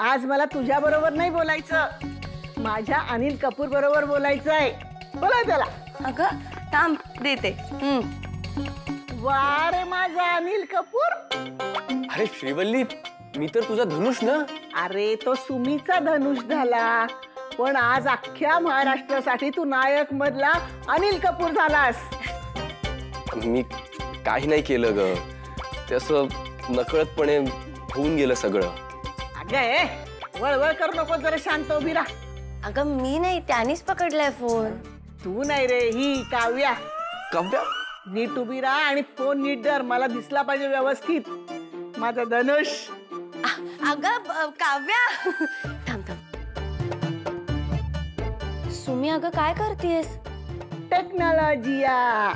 आज मला तुझ्या बरोबर नाही बोलायचं, माझ्या अनिल कपूर बरोबर बोलायचं आहे. बोला त्याला. अगं थांब देते. वा रे माझा अनिल कपूर. अरे श्रीवल्ली, मी तर तुझा धनुष ना. अरे तो सुमीचा धनुष झाला, पण आज अख्ख्या महाराष्ट्रासाठी तू नायक मधला अनिल कपूर झालास. मी काही नाही केलं ग, ते असं नकळतपणे होऊन गेलं सगळं. अगं वळवळ करू नको, जरा शांत उभी राहा. अगं मी नाही, त्यानेच पकडलाय फोन. तू नाही रे, ही काव्या. काव्या, नीट उभी राहा आणि फोन नीट धर, मला दिसला पाहिजे व्यवस्थित. माझा धनुष. अगं काव्या थांब थांब. सुमी अगं काय करतेस? टेक्नॉलॉजिया,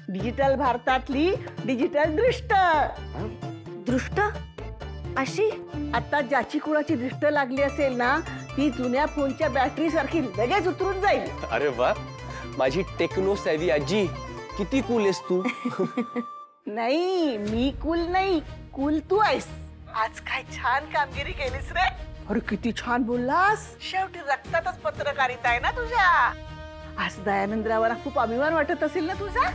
डिजिटल भारतातली डिजिटल दृष्ट. दृष्ट अशी? आता ज्याची कुणाची दृष्ट लागली असेल ना, ती जुन्या फोनच्या बॅटरी सारखी लगेच उतरून जाईल. अरे वा, माझी टेक्नो सॅव्ही आजी, किती कूल आहेस तू. नाही, मी कूल नाही, कूल तू आहेस. आज काय छान कामगिरी केलीस रे. अरे किती छान बोललास. शेवटी रक्तातच पत्रकारिता आहे ना तुझ्या. आज दयानंदरावाला खूप अभिमान वाटत असेल ना तुझा.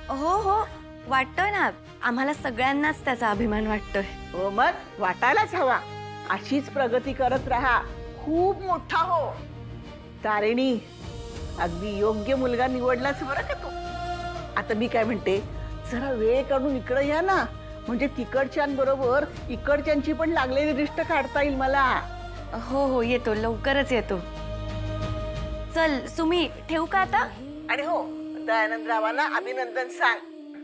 हो हो वाटतोय ना, आम्हाला सगळ्यांनाच त्याचा अभिमान वाटतोय. हो मग वाटायलाच हवा. अशीच प्रगती करत राहा, खूप मोठा हो. तारिणी, अगदी योग्य मुलगा निवडलास बरं का तू. आता मी काय म्हणते, जरा वेळ काढून इकडे या ना, म्हणजे तिकडच्यांबरोबर इकडच्यांची पण लागलेली दृष्ट काढता येईल मला. हो हो येतो, लवकरच येतो. चल सुमी, ठेवू का आता? आणि हो, दयानंदरावांना अभिनंदन सांग.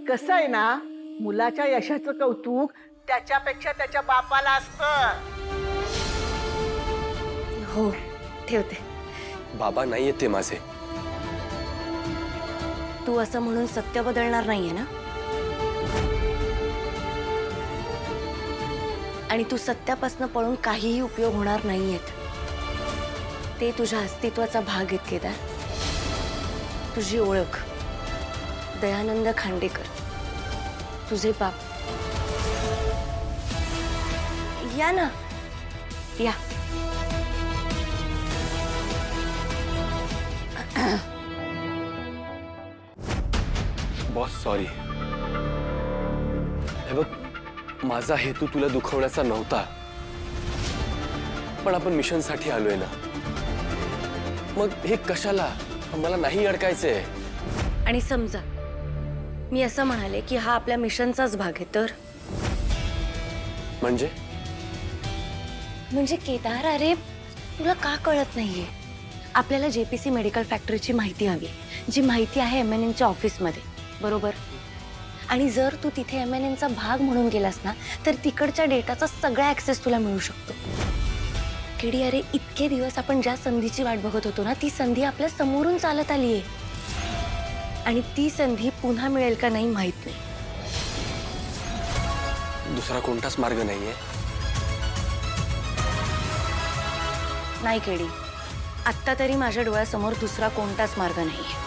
कसं आहे ना, मुलाच्या यशाचं कौतुक त्याच्यापेक्षा त्याच्या बापाला असतं. हो ठेवते. बाबा नाही येते माझे. तू असं म्हणून सत्य बदलणार नाहीये ना? आणि तू सत्यापासून पळून काहीही उपयोग होणार नाहीयेत. ते तुझ्या अस्तित्वाचा भाग आहेत केदार. तुझी ओळख दयानंद खांडेकर, तुझे बाप. या ना, या. Boss sorry. हे बघ, माझा हेतू तुला दुखवण्याचा नव्हता, पण आपण मिशनसाठी आलोय ना, मग हे कशाला. मला नाही अडकायचंय. आणि समजा मी असं म्हणाले की हा आपल्या मिशनचाच भाग आहे तर? म्हणजे केदार, अरे तुला का कळत नाहीये? आपल्याला जेपीसी मेडिकल फॅक्टरीची माहिती हवी, जी माहिती आहे MNNच्या ऑफिसमध्ये, बरोबर? आणि जर तू तिथे MNNचा भाग म्हणून गेलास ना, तर तिकडच्या डेटाचा सगळा ऍक्सेस तुला मिळू शकतो. केडी, अरे इतके दिवस आपण ज्या संधीची वाट बघत होतो ना, ती संधी आपल्या समोरून चालत आलीये. आणि ती संधी पुन्हा मिळेल का नाही माहित नाही. दुसरा कोणताच मार्ग नाहीये. नाही केडी, आत्ता तरी माझ्या डोळ्यासमोर दुसरा कोणताच मार्ग नाहीये.